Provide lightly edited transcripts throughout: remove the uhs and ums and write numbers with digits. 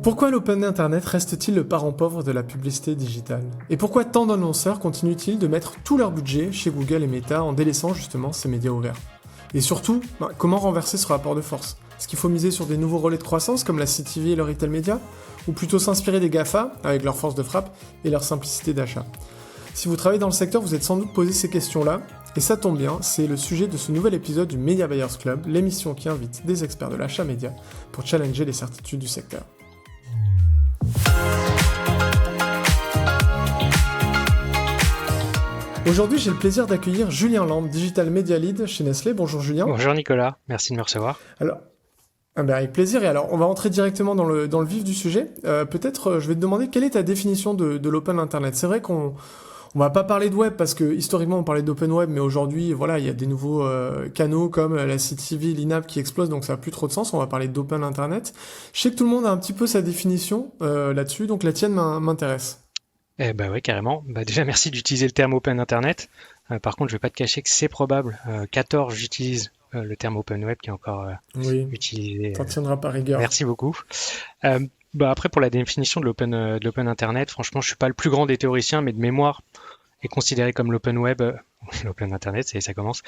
Pourquoi l'open Internet reste-t-il le parent pauvre de la publicité digitale? Et pourquoi tant d'annonceurs continuent-ils de mettre tout leur budget chez Google et Meta en délaissant justement ces médias ouverts? Et surtout, comment renverser ce rapport de force? Est-ce qu'il faut miser sur des nouveaux relais de croissance comme la CTV et le retail média? Ou plutôt s'inspirer des GAFA avec leur force de frappe et leur simplicité d'achat? Si vous travaillez dans le secteur, vous êtes sans doute posé ces questions-là, et ça tombe bien, c'est le sujet de ce nouvel épisode du Media Buyers Club, l'émission qui invite des experts de l'achat média pour challenger les certitudes du secteur. Aujourd'hui, j'ai le plaisir d'accueillir Julien Lambe, Digital Media Lead chez Nestlé. Bonjour Julien. Bonjour Nicolas, merci de me recevoir. Alors, avec plaisir. Et alors, on va rentrer directement dans le vif du sujet. Peut-être, je vais te demander quelle est ta définition de l'open Internet. C'est vrai qu'on va pas parler de web parce que historiquement on parlait d'open web, mais aujourd'hui, voilà, il y a des nouveaux canaux comme la CTV, l'INAP qui explosent, donc ça a plus trop de sens. On va parler d'open Internet. Je sais que tout le monde a un petit peu sa définition là-dessus, donc la tienne m'intéresse. Eh ben ouais, carrément. Déjà, merci d'utiliser le terme Open Internet. Par contre, je vais pas te cacher que c'est probable. 14, j'utilise le terme Open Web qui est encore utilisé. T'en tiendras par rigueur. Merci beaucoup. Après, pour la définition de l'Open Internet, franchement, je suis pas le plus grand des théoriciens, mais de mémoire est considéré comme l'Open Web, l'Open Internet, ça commence.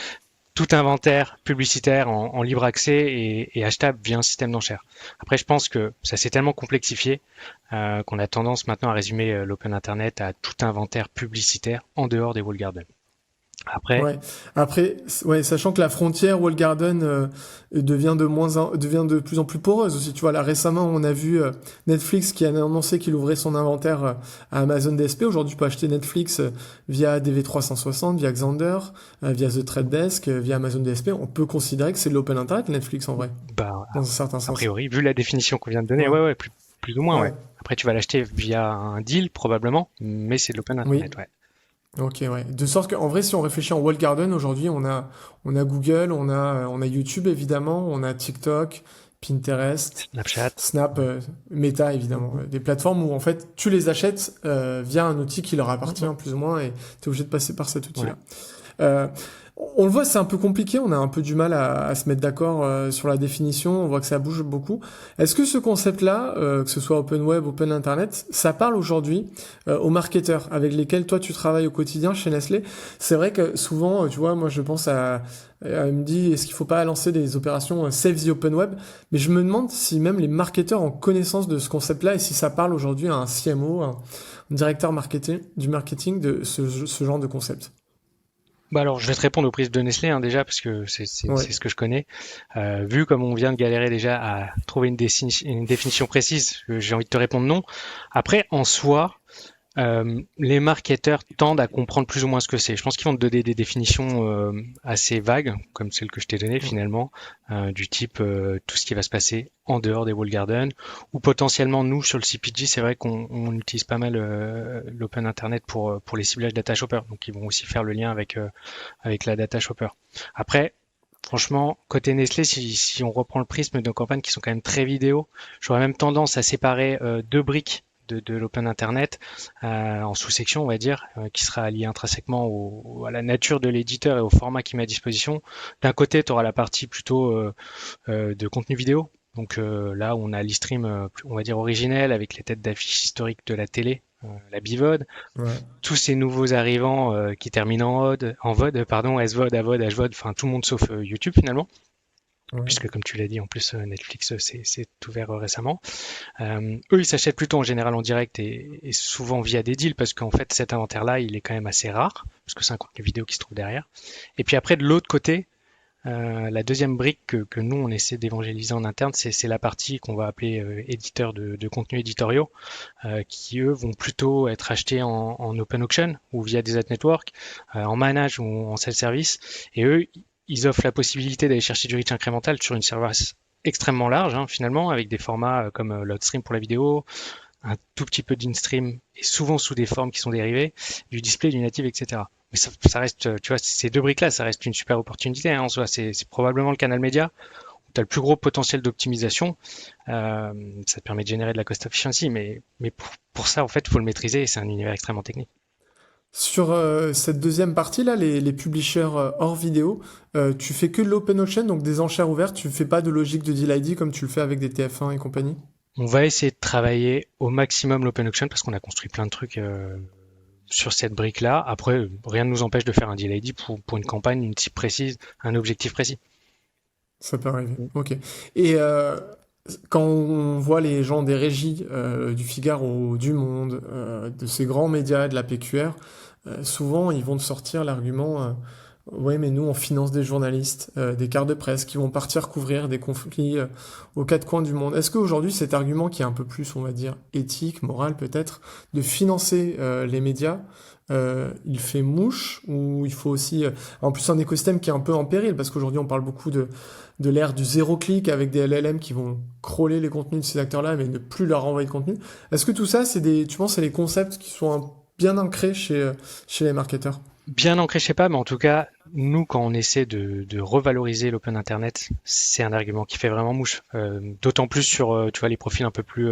Tout inventaire publicitaire en libre accès et achetable via un système d'enchères. Après, je pense que ça s'est tellement complexifié qu'on a tendance maintenant à résumer l'open Internet à tout inventaire publicitaire en dehors des walled gardens. Après, sachant que la frontière walled garden devient de plus en plus poreuse aussi. Tu vois, là récemment, on a vu Netflix qui a annoncé qu'il ouvrait son inventaire à Amazon DSP. Aujourd'hui, tu peux acheter Netflix via DV360, via Xandr, via The Trade Desk, via Amazon DSP. On peut considérer que c'est de l'open Internet, Netflix en vrai. Dans un certain sens. A priori, vu la définition qu'on vient de donner, plus ou moins, ouais. Après, tu vas l'acheter via un deal probablement, mais c'est de l'open Internet, ouais. Ok, ouais. De sorte qu'en vrai, si on réfléchit en walled garden, aujourd'hui, on a Google, on a YouTube évidemment, on a TikTok, Pinterest, Snap, Meta évidemment. Des plateformes où en fait, tu les achètes via un outil qui leur appartient plus ou moins et tu es obligé de passer par cet outil-là. Ouais. On le voit, c'est un peu compliqué, on a un peu du mal à se mettre d'accord sur la définition, on voit que ça bouge beaucoup. Est-ce que ce concept-là, que ce soit Open Web, Open Internet, ça parle aujourd'hui aux marketeurs avec lesquels toi tu travailles au quotidien chez Nestlé? C'est vrai que souvent, tu vois, moi je pense me dit, est-ce qu'il faut pas lancer des opérations Save the Open Web? Mais je me demande si même les marketeurs ont connaissance de ce concept-là et si ça parle aujourd'hui à un CMO, un directeur du marketing de ce genre de concept. Alors, je vais te répondre aux prises de Nestlé déjà parce que c'est ce que je connais. Vu comme on vient de galérer déjà à trouver une définition précise, j'ai envie de te répondre non. Après, en soi, les marketeurs tendent à comprendre plus ou moins ce que c'est. Je pense qu'ils vont te donner des définitions assez vagues, comme celle que je t'ai donnée finalement, du type tout ce qui va se passer en dehors des walled gardens, ou potentiellement nous sur le CPG, c'est vrai qu'on utilise pas mal l'open internet pour les ciblages data shopper, donc ils vont aussi faire le lien avec la data shopper. Après, franchement, côté Nestlé, si on reprend le prisme de campagnes qui sont quand même très vidéo, j'aurais même tendance à séparer deux briques de l'open internet en sous-section, on va dire, qui sera lié intrinsèquement à la nature de l'éditeur et au format qu'il met à disposition. D'un côté, tu auras la partie plutôt de contenu vidéo. Donc là, on a l'e-stream, on va dire originel, avec les têtes d'affiches historiques de la télé, la BVOD. Ouais. Tous ces nouveaux arrivants qui terminent en VOD, SVOD, AVOD, HVOD, enfin tout le monde sauf YouTube finalement. Ouais. Puisque comme tu l'as dit, en plus Netflix c'est ouvert récemment. Eux, ils s'achètent plutôt en général en direct et souvent via des deals parce qu'en fait cet inventaire-là, il est quand même assez rare parce que c'est un contenu vidéo qui se trouve derrière. Et puis après, de l'autre côté, la deuxième brique que nous on essaie d'évangéliser en interne, c'est la partie qu'on va appeler éditeur de contenus éditoriaux, qui eux vont plutôt être achetés en open auction ou via des ad networks, en manage ou en self-service. Et eux, ils offrent la possibilité d'aller chercher du reach incrémental sur une surface extrêmement large, finalement, avec des formats comme l'outstream pour la vidéo, un tout petit peu d'instream et souvent sous des formes qui sont dérivées, du display, du native, etc. Mais ça reste, tu vois, ces deux briques-là, ça reste une super opportunité en soi. C'est probablement le canal média où tu as le plus gros potentiel d'optimisation. Ça te permet de générer de la cost efficiency, mais pour ça, en fait, il faut le maîtriser et c'est un univers extrêmement technique. Sur cette deuxième partie-là, les publishers hors vidéo, tu fais que de l'open auction, donc des enchères ouvertes, tu fais pas de logique de deal ID comme tu le fais avec des TF1 et compagnie? On va essayer de travailler au maximum l'open auction parce qu'on a construit plein de trucs sur cette brique-là. Après, rien ne nous empêche de faire un deal ID pour une campagne, une cible précise, un objectif précis. Ça peut arriver. Ok. Et quand on voit les gens des régies, du Figaro, du Monde, de ces grands médias, de la PQR, souvent ils vont te sortir l'argument, ouais, mais nous on finance des journalistes, des quarts de presse qui vont partir couvrir des conflits aux quatre coins du monde. Est-ce qu'aujourd'hui cet argument qui est un peu plus, on va dire, éthique, moral peut-être, de financer les médias, il fait mouche ou il faut aussi, en plus un écosystème qui est un peu en péril parce qu'aujourd'hui on parle beaucoup de l'ère du zéro clic avec des LLM qui vont crawler les contenus de ces acteurs-là mais ne plus leur envoyer de contenu. Est-ce que tout ça, tu penses, c'est des concepts qui sont bien ancrés chez les marketeurs? Bien ancré, je sais pas, mais en tout cas, nous, quand on essaie de revaloriser l'open internet, c'est un argument qui fait vraiment mouche. D'autant plus sur, tu vois, les profils un peu plus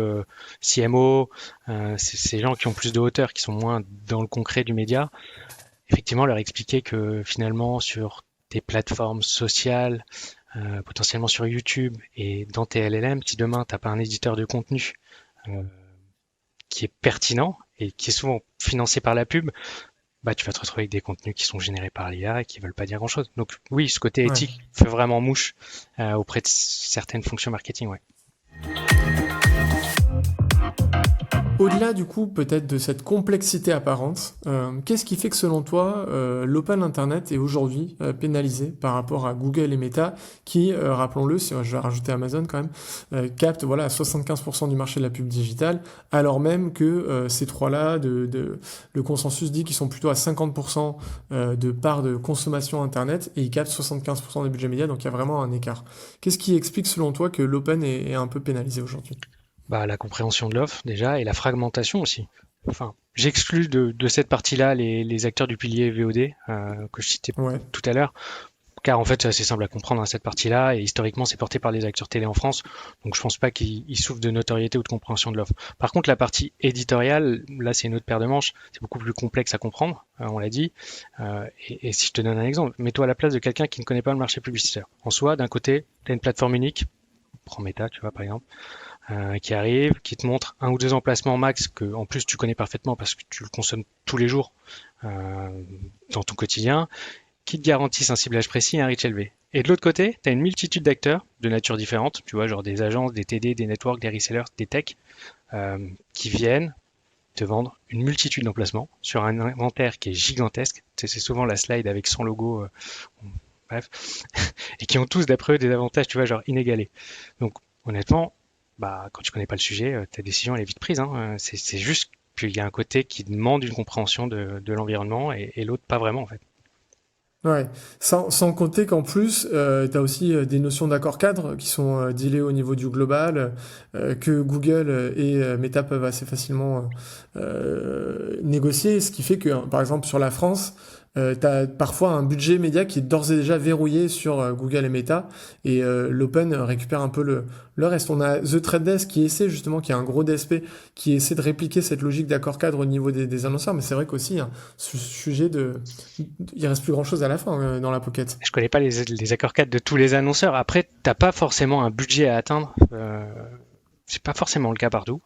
CMO, c'est ces gens qui ont plus de hauteur, qui sont moins dans le concret du média. Effectivement, leur expliquer que finalement, sur des plateformes sociales, potentiellement sur YouTube et dans tes LLM, si demain t'as pas un éditeur de contenu euh, qui est pertinent et qui est souvent financé par la pub, bah tu vas te retrouver avec des contenus qui sont générés par l'IA et qui veulent pas dire grand-chose. Donc oui, ce côté Ouais. éthique fait vraiment mouche auprès de certaines fonctions marketing, ouais. Au-delà du coup peut-être de cette complexité apparente, qu'est-ce qui fait que selon toi l'open internet est aujourd'hui pénalisé par rapport à Google et Meta qui, rappelons-le, je vais rajouter Amazon quand même, captent voilà 75% du marché de la pub digitale, alors même que ces trois-là, le consensus dit qu'ils sont plutôt à 50% de part de consommation internet et ils captent 75% des budgets médias, donc il y a vraiment un écart. Qu'est-ce qui explique selon toi que l'open est un peu pénalisé aujourd'hui? Bah la compréhension de l'offre déjà et la fragmentation aussi. Enfin, j'exclus de cette partie-là les acteurs du pilier VOD que je citais Ouais, tout à l'heure. Car en fait, c'est assez simple à comprendre cette partie-là, et historiquement, c'est porté par les acteurs télé en France, donc je pense pas qu'ils souffrent de notoriété ou de compréhension de l'offre. Par contre, la partie éditoriale, là, c'est une autre paire de manches, c'est beaucoup plus complexe à comprendre, on l'a dit. Et si je te donne un exemple, mets-toi à la place de quelqu'un qui ne connaît pas le marché publicitaire. En soi, d'un côté, tu as une plateforme unique, prends Meta, tu vois, par exemple, qui arrive, qui te montre un ou deux emplacements max que, en plus, tu connais parfaitement parce que tu le consommes tous les jours euh, dans ton quotidien, qui te garantissent un ciblage précis et un reach élevé. Et de l'autre côté, tu as une multitude d'acteurs de nature différente, tu vois, genre des agences, des TD, des networks, des resellers, des techs, qui viennent te vendre une multitude d'emplacements sur un inventaire qui est gigantesque. C'est souvent la slide avec 100 logos, bref, et qui ont tous d'après eux des avantages, tu vois, genre inégalés. Donc honnêtement, bah quand tu connais pas le sujet, ta décision elle est vite prise. Hein. C'est juste qu'il y a un côté qui demande une compréhension de l'environnement et l'autre pas vraiment en fait. ouais. Sans compter qu'en plus, tu as aussi des notions d'accord cadre qui sont dealées au niveau du global, que Google et Meta peuvent assez facilement négocier, ce qui fait que, par exemple, sur la France, tu as parfois un budget média qui est d'ores et déjà verrouillé sur Google et Meta, et l'Open récupère un peu le reste. On a The Trade Desk qui essaie justement, qui est un gros DSP, qui essaie de répliquer cette logique d'accord cadre au niveau des annonceurs, mais c'est vrai qu'aussi, hein, ce sujet il reste plus grand chose à la fin dans la pocket. Je connais pas les accords cadres de tous les annonceurs. Après, t'as pas forcément un budget à atteindre. C'est pas forcément le cas partout.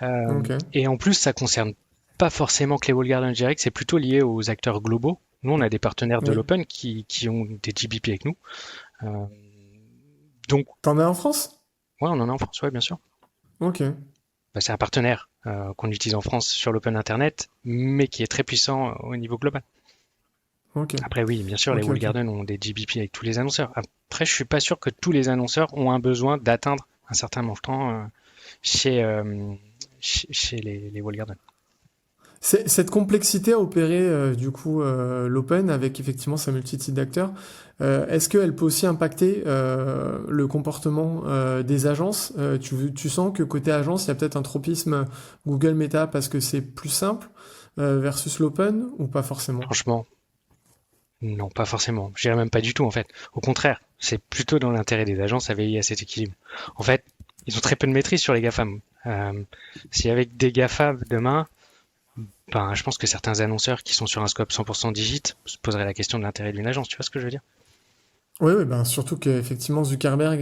Ok. Et en plus, ça concerne pas forcément que les walled gardens directs, c'est plutôt lié aux acteurs globaux. Nous, on a des partenaires de Oui. l'Open qui ont des GBP avec nous. Euh, donc, T'en as en France? ouais, on en a en France, ouais, bien sûr. Ok. Bah, c'est un partenaire qu'on utilise en France sur l'Open Internet, mais qui est très puissant au niveau global. Ok. Après, oui, bien sûr, les Ok. walled Ok. gardens ont des GBP avec tous les annonceurs. Après, je suis pas sûr que tous les annonceurs ont un besoin d'atteindre un certain montant chez, chez les walled gardens. Cette complexité à opérer du coup l'open avec effectivement sa multitude d'acteurs, est-ce qu'elle peut aussi impacter le comportement des agences? Tu sens que côté agence, il y a peut-être un tropisme Google Meta parce que c'est plus simple versus l'open ou pas forcément? Franchement, non, pas forcément. Je dirais même pas du tout, en fait. Au contraire, c'est plutôt dans l'intérêt des agences à veiller à cet équilibre. En fait, ils ont très peu de maîtrise sur les GAFAM. Si avec des GAFAM demain, ben, je pense que certains annonceurs qui sont sur un scope 100% digit se poseraient la question de l'intérêt d'une agence. Tu vois ce que je veux dire? Oui, oui, ben surtout qu'effectivement Zuckerberg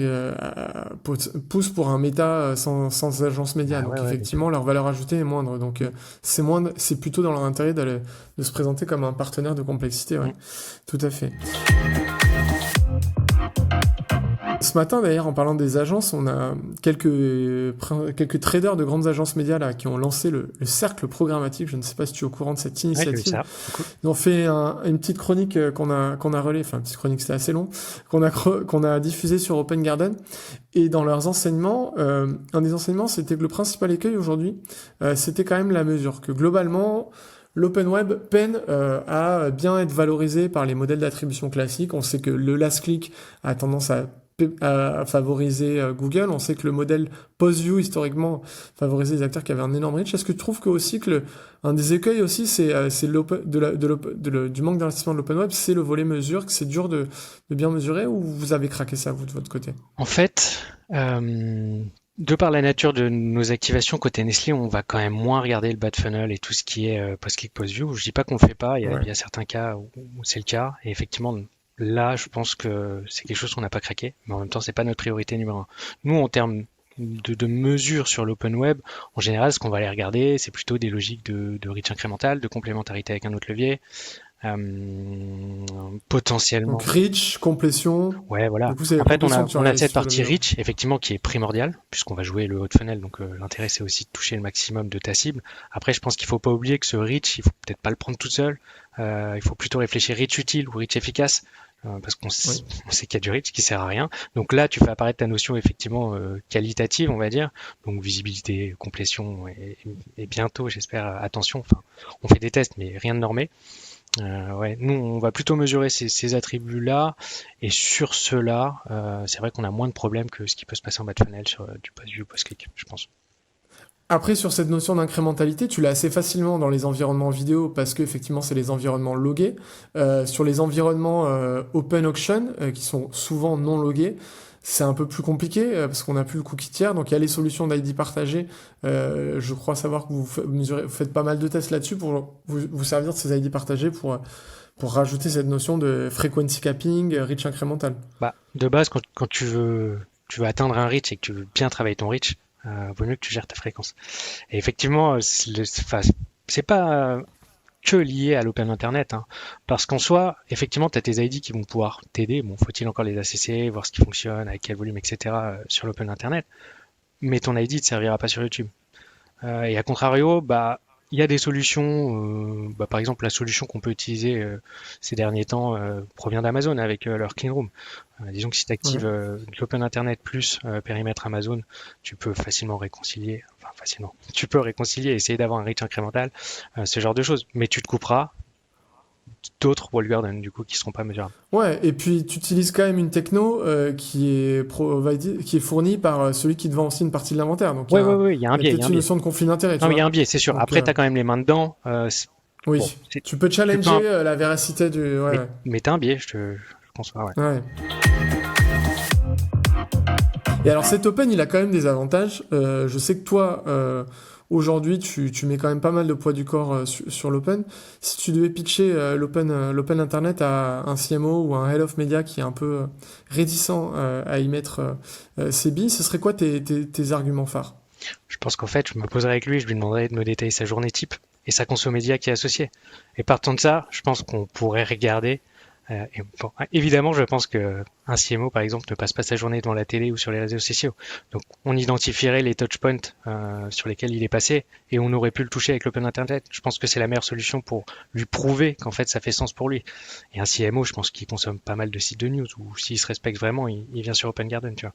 pousse pour un méta sans agence média. Ah ouais, Donc ouais, bien sûr. effectivement, leur valeur ajoutée est moindre. Donc c'est plutôt dans leur intérêt de se présenter comme un partenaire de complexité. Ouais, Mm. tout à fait. Ce matin, d'ailleurs, en parlant des agences, on a quelques traders de grandes agences médias là, qui ont lancé le cercle programmatique. Je ne sais pas si tu es au courant de cette Ouais, j'ai vu initiative. ça. C'est cool. Ils ont fait une petite chronique qu'on a relais, enfin une petite chronique, c'était assez long, qu'on a diffusée sur Open Garden. Et dans leurs enseignements, un des enseignements, c'était que le principal écueil aujourd'hui, c'était quand même la mesure, que globalement, l'open web peine à bien être valorisé par les modèles d'attribution classiques. On sait que le last click a tendance à favoriser Google. On sait que le modèle post-view, historiquement, favorisait les acteurs qui avaient un énorme reach. Est-ce que tu trouves que aussi que un des écueils aussi, c'est du manque d'investissement de l'open web, c'est le volet mesure, que c'est dur de bien mesurer, ou vous avez craqué ça, vous, de votre côté? En fait, de par la nature de nos activations côté Nestlé, on va quand même moins regarder le bad funnel et tout ce qui est post-click, post-view. Je dis pas qu'on le fait pas, Ouais. il y a certains cas où c'est le cas. Et effectivement, là, je pense que c'est quelque chose qu'on n'a pas craqué, mais en même temps, c'est pas notre priorité numéro un. Nous, en termes de mesures sur l'open web, en général, ce qu'on va aller regarder, c'est plutôt des logiques de reach incrémental, de complémentarité avec un autre levier, Donc potentiellement. reach, complétion, Ouais, du voilà. coup c'est la En fait, complétion que tu on a regardes cette sur le partie mesure. reach, effectivement, qui est primordiale, puisqu'on va jouer le haut de funnel, donc l'intérêt, c'est aussi de toucher le maximum de ta cible. Après, je pense qu'il faut pas oublier que ce reach, il faut peut-être pas le prendre tout seul. Il faut plutôt réfléchir reach utile ou reach efficace, parce Oui. on sait qu'il y a du reach qui sert à rien. Donc là, tu fais apparaître ta notion, effectivement, qualitative, on va dire. Donc visibilité, complétion, et bientôt, j'espère, attention. Enfin, on fait des tests, mais rien de normé. Ouais, nous, on va plutôt mesurer ces attributs-là, et sur ceux-là, c'est vrai qu'on a moins de problèmes que ce qui peut se passer en bas de funnel sur du post-view, post-click, je pense. Après, sur cette notion d'incrémentalité, tu l'as assez facilement dans les environnements vidéo parce que effectivement, c'est les environnements logués. Sur les environnements open auction, qui sont souvent non logués, c'est un peu plus compliqué parce qu'on n'a plus le cookie tiers. Donc, il y a les solutions d'ID partagées. Je crois savoir que vous faites pas mal de tests là-dessus pour vous servir de ces ID partagés pour rajouter cette notion de frequency capping, reach incrémental. Bah, de base, quand tu veux atteindre un reach et que tu veux bien travailler ton reach, vaut mieux que tu gères ta fréquence. Et effectivement, enfin, c'est pas que lié à l'open internet, hein, parce qu'en soi, effectivement, tu as tes ID qui vont pouvoir t'aider. Bon, faut-il encore les ACC, voir ce qui fonctionne, avec quel volume, etc. Sur l'open internet. Mais ton ID ne te servira pas sur YouTube. Et à contrario, bah, il y a des solutions, bah, par exemple la solution qu'on peut utiliser ces derniers temps provient d'Amazon avec leur Clean Room. Disons que si tu Ouais. actives l'Open Internet plus périmètre Amazon, tu peux facilement réconcilier, enfin facilement, tu peux réconcilier et essayer d'avoir un reach incrémental, ce genre de choses. Mais tu te couperas d'autres wall garden du coup qui seront pas mesurables. Ouais, et puis tu utilises quand même une techno qui est fournie par celui qui te vend aussi une partie de l'inventaire. Donc Ouais, ouais, ouais, il y a un il y a biais, il y a peut-être un une biais. notion de conflit d'intérêt, tu Non, mais il y a vois. un biais, c'est sûr. Donc Après, tu as quand même les mains dedans. Bon, oui, tu peux tu peux challenger la véracité du. Ouais, mais t'as un biais, je pense pas, ouais. ouais. Ouais. Et alors cet open, il a quand même des avantages. Je sais que toi, aujourd'hui, tu mets quand même pas mal de poids du corps sur l'open. Si tu devais pitcher l'open internet à un CMO ou un head of media qui est un peu réticent à y mettre ses billes, ce serait quoi tes arguments phares? Je pense qu'en fait, je me poserai avec lui, je lui demanderai de me détailler sa journée type et sa conso média qui est associée. Et partant de ça, je pense qu'on pourrait regarder. Et bon, évidemment, je pense que un CMO, par exemple, ne passe pas sa journée devant la télé ou sur les réseaux sociaux. Donc, on identifierait les touchpoints sur lesquels il est passé et on aurait pu le toucher avec l'Open Internet. Je pense que c'est la meilleure solution pour lui prouver qu'en fait, ça fait sens pour lui. Et un CMO, je pense qu'il consomme pas mal de sites de news ou s'il se respecte vraiment, il vient sur Open Garden, tu vois.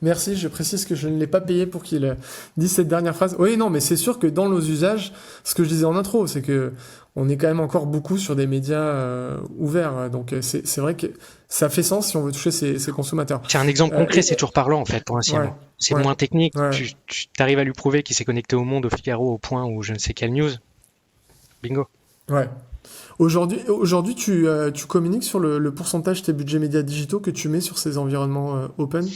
Merci, je précise que je ne l'ai pas payé pour qu'il dise cette dernière phrase. Oui, non, mais c'est sûr que dans nos usages, ce que je disais en intro, c'est que on est quand même encore beaucoup sur des médias ouverts. Donc c'est vrai que ça fait sens si on veut toucher ces consommateurs. Tiens, un exemple concret, c'est Et, toujours parlant en fait pour un ouais, CMO. C'est ouais, moins technique. ouais, Tu arrives à lui prouver qu'il s'est connecté au Monde, au Figaro, au Point ou je ne sais quelle news. Bingo. ouais. Aujourd'hui, tu communiques sur le pourcentage de tes budgets médias digitaux que tu mets sur ces environnements open?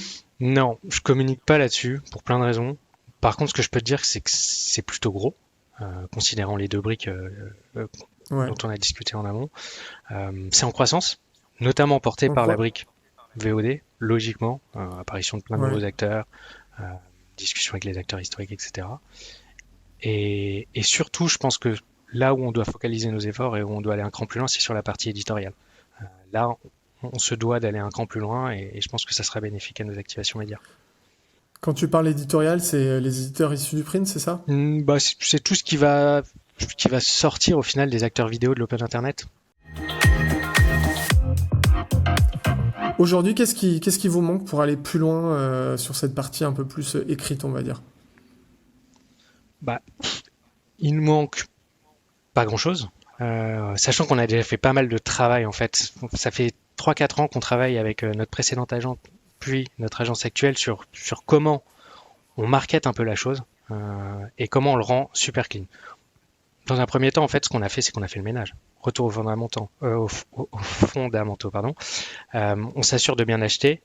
Non, je communique pas là-dessus pour plein de raisons. Par contre, ce que je peux te dire, c'est que c'est plutôt gros, considérant les deux briques Ouais, dont on a discuté en amont. C'est en croissance. notamment porté Donc, par la brique VOD, logiquement, apparition de plein de ouais. nouveaux acteurs, euh, discussion avec les acteurs historiques, etc. Et surtout, je pense que là où on doit focaliser nos efforts et où on doit aller un cran plus loin, c'est sur la partie éditoriale. Là, on se doit d'aller un cran plus loin et je pense que ça sera bénéfique à nos activations médias. Quand tu parles éditorial, c'est les éditeurs issus du print, c'est ça? Bah, c'est tout ce qui va sortir au final des acteurs vidéo de l'Open Internet. Aujourd'hui, qu'est-ce qui vous manque pour aller plus loin sur cette partie un peu plus écrite, on va dire? Bah, il nous manque pas grand-chose, sachant qu'on a déjà fait pas mal de travail en fait. Ça fait 3-4 ans qu'on travaille avec notre précédent agent, puis notre agence actuelle sur comment on market un peu la chose et comment on le rend super clean. Dans un premier temps, en fait, ce qu'on a fait, c'est qu'on a fait le ménage. Retour aux fondamentaux, aux fondamentaux, pardon. On s'assure de bien acheter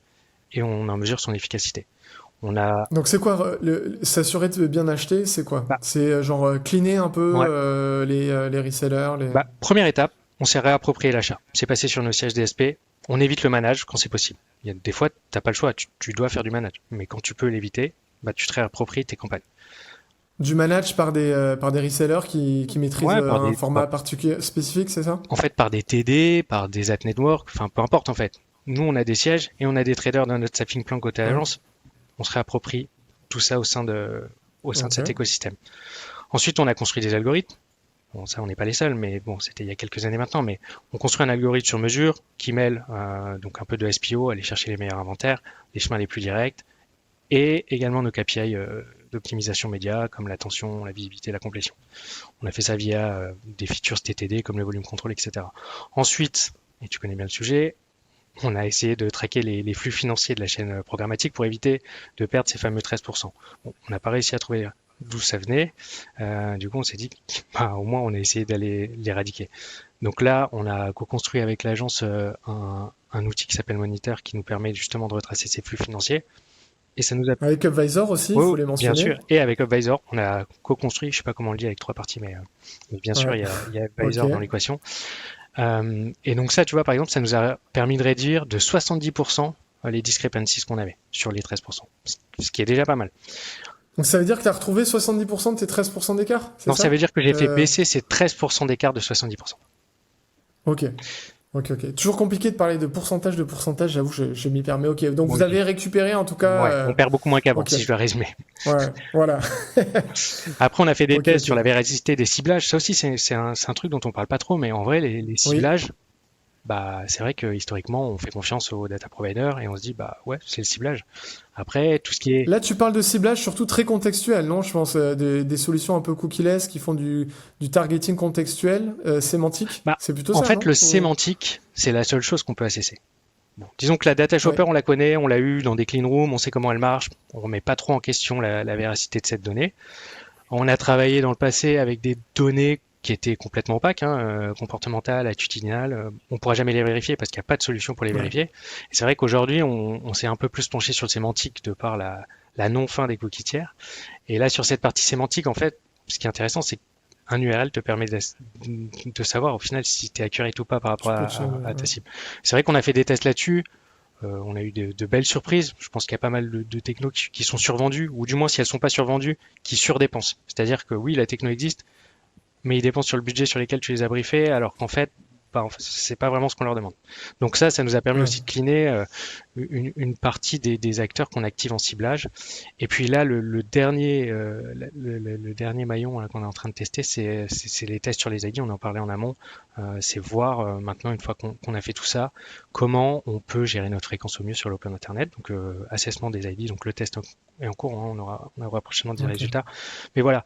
et on en mesure son efficacité. On a, Donc c'est quoi s'assurer de bien acheter, c'est quoi? bah, C'est genre cleaner un peu ouais, les resellers, les... bah, première étape, on s'est réapproprié l'achat. C'est passé sur nos sièges DSP. On évite le manage quand c'est possible. Il y a des fois, t'as pas le choix, tu dois faire du manage. Mais quand tu peux l'éviter, bah, tu te réappropries tes campagnes. Du manage par des resellers qui maîtrisent Ouais, un format particulier spécifique, c'est ça? en fait, par des TD, par des ad network, enfin, peu importe, en fait. Nous, on a des sièges et on a des traders dans notre staffing plan côté Ouais. agence. On se réapproprie tout ça au sein de Ok. cet écosystème. Ensuite, on a construit des algorithmes. Bon, ça, on n'est pas les seuls, mais bon, c'était il y a quelques années maintenant. Mais on construit un algorithme sur mesure qui mêle donc un peu de SPO, aller chercher les meilleurs inventaires, les chemins les plus directs, et également nos KPI d'optimisation média, comme l'attention, la visibilité, la complétion. On a fait ça via des features TTD, comme le volume control, etc. Ensuite, et tu connais bien le sujet, on a essayé de traquer les flux financiers de la chaîne programmatique pour éviter de perdre ces fameux 13%. Bon, on n'a pas réussi à trouver d'où ça venait. Du coup, on s'est dit, bah, au moins, on a essayé d'aller l'éradiquer. Donc là, on a co-construit avec l'agence un outil qui s'appelle Monitor qui nous permet justement de retracer ces flux financiers. Et ça nous a... Avec Upvisor aussi, il faut Oh, les bien mentionner. sûr. Et avec Upvisor, on a co-construit, je sais pas comment on le dit avec 3 parties, mais bien sûr, Ouais. il y a Ok. Upvisor dans l'équation. Et donc ça, tu vois, par exemple, ça nous a permis de réduire de 70% les discrepancies qu'on avait sur les 13%, ce qui est déjà pas mal. Donc ça veut dire que tu as retrouvé 70% de tes 13% d'écart, c'est Donc ça veut ça? dire que j'ai fait baisser ces 13% d'écart de 70%. Ok. Ok, ok. Toujours compliqué de parler de pourcentage, j'avoue, je m'y permets. Ok, donc Moi vous aussi. avez récupéré en tout cas. Ouais, on perd beaucoup moins qu'avant, Ok, si je dois résumer. ouais, voilà. Après, on a fait des Ok, tests ok. sur la véracité des ciblages. Ça aussi, c'est un truc dont on parle pas trop, mais en vrai, les Oui. ciblages, bah, c'est vrai que historiquement, on fait confiance aux data providers et on se dit, bah ouais, c'est le ciblage. Après, tout ce qui est... Là, tu parles de ciblage surtout très contextuel, non? Je pense des solutions un peu cookieless qui font du targeting contextuel, sémantique. Bah, C'est plutôt en ça, fait, non? le sémantique, c'est la seule chose qu'on peut assesser. Bon, disons que la data Ouais. shopper, on la connaît, on l'a eu dans des clean rooms, on sait comment elle marche, on remet pas trop en question la véracité de cette donnée. On a travaillé dans le passé avec des données qui étaient complètement opaques, hein, comportementales, attitudinales. On pourra jamais les vérifier parce qu'il n'y a pas de solution pour les Ouais. vérifier. Et c'est vrai qu'aujourd'hui, on s'est un peu plus penché sur le sémantique de par la non-fin des cookies tiers. Et là, sur cette partie sémantique, en fait, ce qui est intéressant, c'est qu'un URL te permet de savoir au final si tu es accurate ou pas par rapport Tu peux te... à ta ouais. cible. C'est vrai qu'on a fait des tests là-dessus. On a eu de belles surprises. Je pense qu'il y a pas mal de technos qui sont survendus, ou du moins si elles sont pas survendues, qui surdépensent. C'est-à-dire que oui, la techno existe, mais ils dépensent sur le budget sur lesquels tu les as briefés, alors qu'en fait, bah, en fait, c'est pas vraiment ce qu'on leur demande. Donc ça nous a permis Ouais. aussi de cleaner une partie des acteurs qu'on active en ciblage. Et puis là, le dernier, le dernier maillon là, qu'on est en train de tester, c'est les tests sur les ID. On en parlait en amont. C'est voir maintenant, une fois qu'on a fait tout ça, comment on peut gérer notre fréquence au mieux sur l'open internet. Donc assessment des ID. Donc le test est en cours. Hein, on aura prochainement des Ok. résultats. Mais voilà,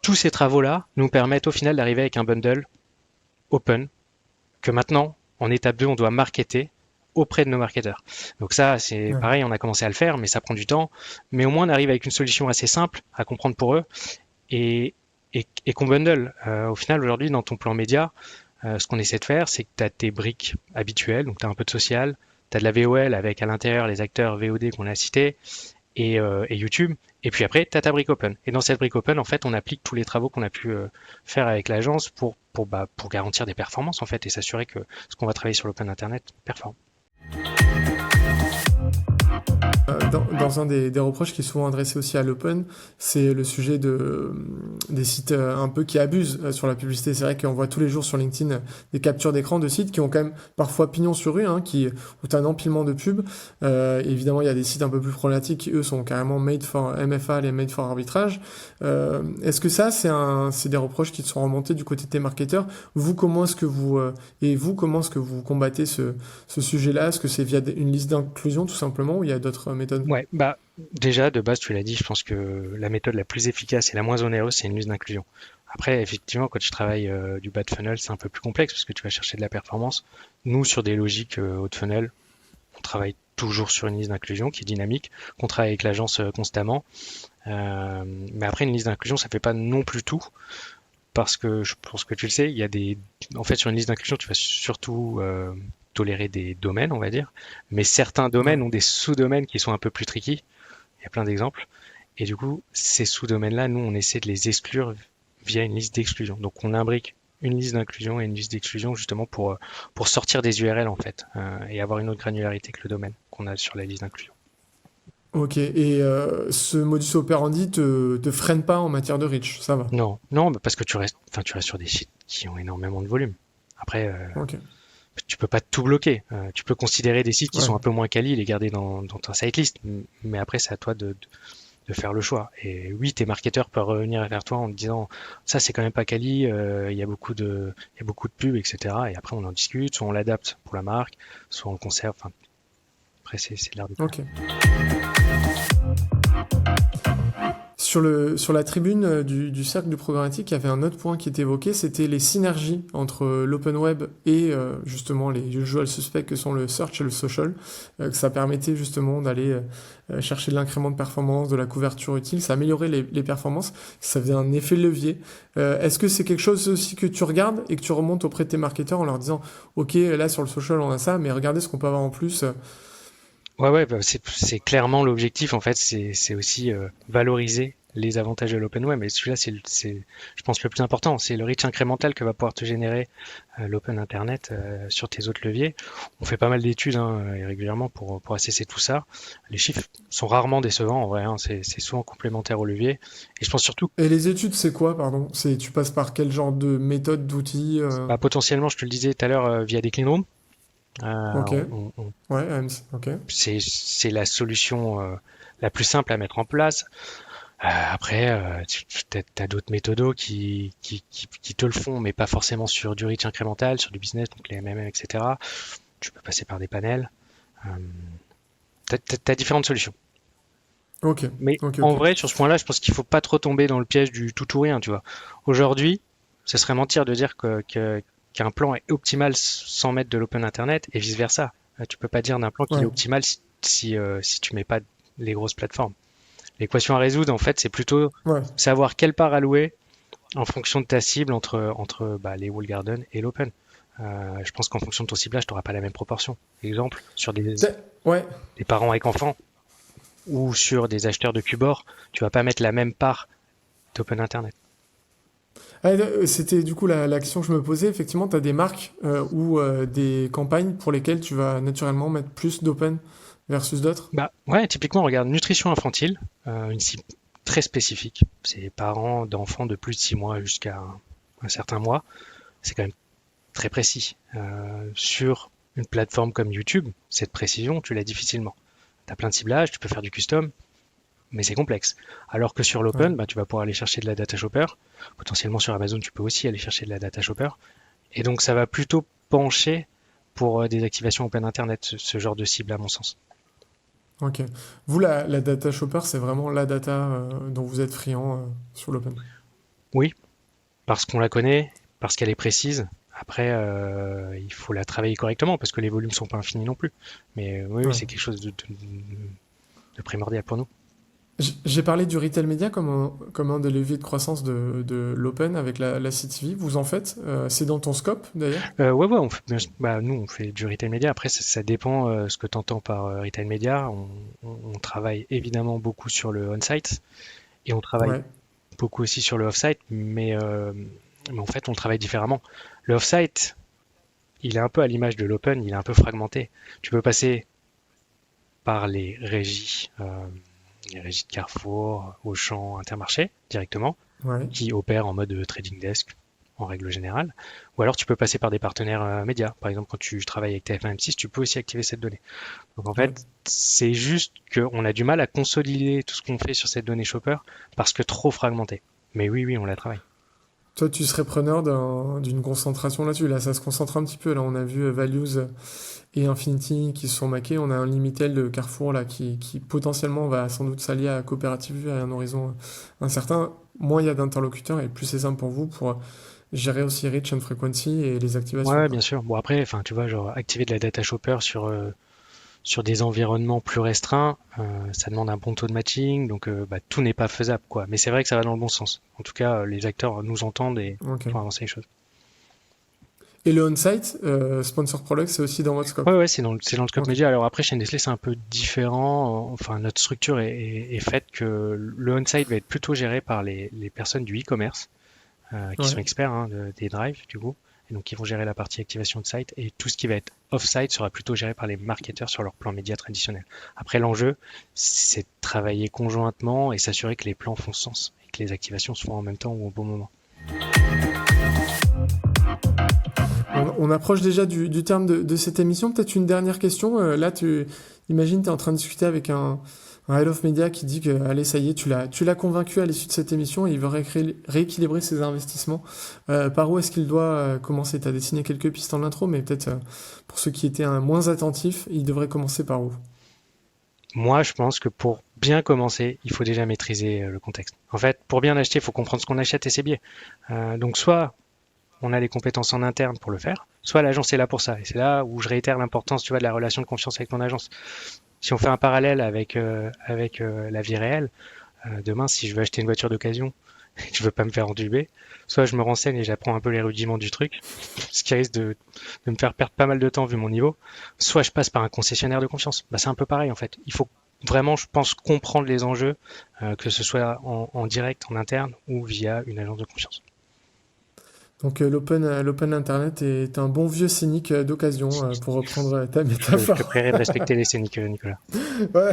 tous ces travaux-là nous permettent au final d'arriver avec un bundle open que maintenant, en étape 2, on doit marketer auprès de nos marketeurs. Donc ça, c'est Ouais. pareil, on a commencé à le faire, mais ça prend du temps. Mais au moins, on arrive avec une solution assez simple à comprendre pour eux et, et qu'on bundle. Au final, aujourd'hui, dans ton plan média, ce qu'on essaie de faire, c'est que tu as tes briques habituelles, donc tu as un peu de social, tu as de la VOL avec à l'intérieur les acteurs VOD qu'on a cités, et YouTube. Et puis après, tu as ta brique open. Et dans cette brique open, en fait, on applique tous les travaux qu'on a pu faire avec l'agence pour garantir des performances, en fait, et s'assurer que ce qu'on va travailler sur l'open internet performe. Dans un des reproches qui est souvent adressé aussi à l'open, c'est le sujet des sites un peu qui abusent sur la publicité. C'est vrai qu'on voit tous les jours sur LinkedIn des captures d'écran de sites qui ont quand même parfois pignon sur rue, hein, où tu as un empilement de pubs. Évidemment, il y a des sites un peu plus problématiques qui, eux, sont carrément made for MFA, les made for arbitrage. Est-ce que ça, c'est des reproches qui te sont remontés du côté de tes marketeurs? Comment est-ce que vous combattez ce sujet-là? Est-ce que c'est via une liste d'inclusion, tout simplement, ou il y a d'autres méthodes? Ouais, bah déjà de base tu l'as dit, je pense que la méthode la plus efficace et la moins onéreuse c'est une liste d'inclusion. Après effectivement quand tu travailles du bas de funnel c'est un peu plus complexe parce que tu vas chercher de la performance. Nous sur des logiques haut de funnel on travaille toujours sur une liste d'inclusion qui est dynamique, qu'on travaille avec l'agence constamment. Mais après une liste d'inclusion ça fait pas non plus tout parce que je pense que tu le sais il y a en fait sur une liste d'inclusion tu vas surtout tolérer des domaines, on va dire. Mais certains Ouais. domaines ont des sous-domaines qui sont un peu plus tricky. Il y a plein d'exemples. Et du coup, ces sous-domaines-là, nous, on essaie de les exclure via une liste d'exclusion. Donc, on imbrique une liste d'inclusion et une liste d'exclusion justement pour sortir des URL en fait et avoir une autre granularité que le domaine qu'on a sur la liste d'inclusion. Ok, et ce modus operandi te freine pas en matière de reach, ça va. Non, non, parce que tu restes sur des sites qui ont énormément de volume. Après, Ok, tu peux pas tout bloquer. Tu peux considérer des sites qui ouais, sont un peu moins quali, les garder dans ta sitelist. Mais après, c'est à toi de faire le choix. Et oui, tes marketeurs peuvent revenir vers toi en te disant ça c'est quand même pas quali, il y a beaucoup de pubs, etc. Et après on en discute, soit on l'adapte pour la marque, soit on le conserve. Enfin, après c'est de l'arbitraire. ok. Sur la tribune du cercle du programmatique, il y avait un autre point qui était évoqué, c'était les synergies entre l'open web et justement les usual suspects que sont le search et le social, que ça permettait justement d'aller chercher de l'incrément de performance, de la couverture utile, ça améliorait les performances, ça faisait un effet levier. Est-ce que c'est quelque chose aussi que tu regardes et que tu remontes auprès de tes marketeurs en leur disant, ok, là sur le social on a ça, mais regardez ce qu'on peut avoir en plus. Ouais, bah, c'est clairement l'objectif en fait, c'est aussi valoriser les avantages de l'open web. Et celui-là, je pense, le plus important. C'est le reach incrémental que va pouvoir te générer l'open internet sur tes autres leviers. On fait pas mal d'études et régulièrement pour assesser tout ça. Les chiffres sont rarement décevants en vrai. C'est souvent complémentaire au levier. Et je pense surtout, Et les études, c'est quoi, pardon? Tu passes par quel genre de méthode, d'outils bah, potentiellement, je te le disais tout à l'heure, via des clean rooms. Ok, On ouais, AMC, ok. c'est la solution la plus simple à mettre en place. Après, tu as d'autres méthodos qui te le font, mais pas forcément sur du reach incrémental, sur du business, donc les MMM, etc. Tu peux passer par des panels. Euh, t'as différentes solutions. Ok, Mais ok, en ok. vrai, sur ce point-là, je pense qu'il faut pas trop tomber dans le piège du tout ou rien, tu vois. Aujourd'hui, ce serait mentir de dire qu'un plan est optimal sans mettre de l'open internet et vice versa. Tu peux pas dire d'un plan qu'il est Ouais, optimal si tu mets pas les grosses plateformes. L'équation à résoudre, en fait, c'est plutôt ouais. savoir quelle part allouer en fonction de ta cible entre les wall gardens et l'open. Je pense qu'en fonction de ton ciblage, tu n'auras pas la même proportion. Exemple, sur Ouais. des parents avec enfants ou sur des acheteurs de cubord, tu vas pas mettre la même part d'open internet. Ah, c'était du coup la question que je me posais. Effectivement, tu as des marques ou des campagnes pour lesquelles tu vas naturellement mettre plus d'open versus d'autres. Bah ouais, typiquement, regarde, nutrition infantile, une cible très spécifique. C'est parents d'enfants de plus de 6 mois jusqu'à un certain mois. C'est quand même très précis. Sur une plateforme comme YouTube, cette précision, tu l'as difficilement. Tu as plein de ciblages, tu peux faire du custom, mais c'est complexe. Alors que sur Ouais. l'open, bah, tu vas pouvoir aller chercher de la data shopper. Potentiellement sur Amazon, tu peux aussi aller chercher de la data shopper. Et donc ça va plutôt pencher pour des activations open internet, ce genre de cible à mon sens. Ok. Vous, la data shopper, c'est vraiment la data dont vous êtes friand sur l'open. Oui, parce qu'on la connaît, parce qu'elle est précise. Après, il faut la travailler correctement parce que les volumes sont pas infinis non plus. Mais oui, Ouais. c'est quelque chose de primordial pour nous. J'ai parlé du retail média comme un des leviers de croissance de l'open avec la CTV. Vous en faites? C'est dans ton scope d'ailleurs? Ouais, nous on fait du retail média. Après, ça dépend ce que tu entends par retail média. On travaille évidemment beaucoup sur le on-site et on travaille Ouais, beaucoup aussi sur le off-site, mais en fait, on le travaille différemment. Le off-site, il est un peu à l'image de l'open, il est un peu fragmenté. Tu peux passer par les régies de Carrefour, Auchan, Intermarché directement, ouais. qui opèrent en mode trading desk en règle générale. Ou alors tu peux passer par des partenaires médias. Par exemple, quand tu travailles avec TF1 M6, tu peux aussi activer cette donnée. Donc en Ouais. fait, c'est juste qu'on a du mal à consolider tout ce qu'on fait sur cette donnée shopper parce que trop fragmenté. Mais oui, oui, on la travaille. Toi, tu serais preneur d'une concentration là-dessus. Là, ça se concentre un petit peu. Là, on a vu Values et Infinity qui se sont maqués. On a un Limitel de Carrefour là qui potentiellement va sans doute s'allier à Coopérative Vue à un horizon incertain. Moins il y a d'interlocuteurs et plus c'est simple pour vous pour gérer aussi reach and frequency et les activations, Ouais, quoi. bien sûr. Bon après, enfin, tu vois, genre activer de la data shopper sur des environnements plus restreints, ça demande un bon taux de matching, donc tout n'est pas faisable, quoi. Mais c'est vrai que ça va dans le bon sens. En tout cas, les acteurs nous entendent et Ok. font avancer les choses. Et le on-site, sponsor product, c'est aussi dans votre scope. Ouais, ouais, c'est dans le scope Ok. média. Alors après, chez Nestlé, c'est un peu différent. Enfin, notre structure est faite que le on-site va être plutôt géré par les personnes du e-commerce, qui sont Ouais. experts des drives, du coup. Et donc, ils vont gérer la partie activation de site. Et tout ce qui va être off-site sera plutôt géré par les marketeurs sur leur plan média traditionnel. Après, l'enjeu, c'est de travailler conjointement et s'assurer que les plans font sens et que les activations se font en même temps ou au bon moment. On approche déjà du terme de cette émission. Peut-être une dernière question. Là, imagine, tu es en train de discuter avec un head of media qui dit que, allez, ça y est, tu l'as convaincu à l'issue de cette émission et il veut rééquilibrer ses investissements. Par où est-ce qu'il doit commencer? Tu as dessiné quelques pistes dans l'intro, mais peut-être pour ceux qui étaient moins attentifs, il devrait commencer par où? Moi, je pense que pour bien commencer, il faut déjà maîtriser le contexte. En fait, pour bien acheter, il faut comprendre ce qu'on achète et ses biais. Donc, soit on a les compétences en interne pour le faire, soit l'agence est là pour ça. Et c'est là où je réitère l'importance, tu vois, de la relation de confiance avec ton agence. Si on fait un parallèle avec la vie réelle, demain, si je veux acheter une voiture d'occasion et que je veux pas me faire entuber, soit je me renseigne et j'apprends un peu les rudiments du truc, ce qui risque de me faire perdre pas mal de temps vu mon niveau, soit je passe par un concessionnaire de confiance. Bah, c'est un peu pareil en fait. Il faut vraiment, je pense, comprendre les enjeux, que ce soit en direct, en interne ou via une agence de confiance. Donc l'open Internet est un bon vieux scénic d'occasion, pour reprendre ta Je te métaphore. prierai de respecter les scéniques, Nicolas. Ouais,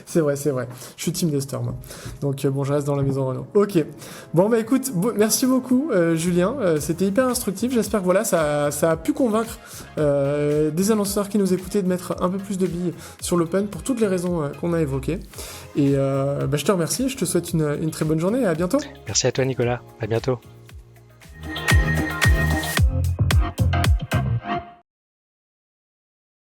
c'est vrai, c'est vrai. Je suis team Duster, moi. Donc bon, je reste dans la maison Renault. Ok. Bon bah écoute, merci beaucoup Julien. C'était hyper instructif. J'espère que voilà, ça a pu convaincre des annonceurs qui nous écoutaient de mettre un peu plus de billes sur l'open pour toutes les raisons qu'on a évoquées. Et je te remercie. Je te souhaite une très bonne journée et à bientôt. Merci à toi, Nicolas. À bientôt.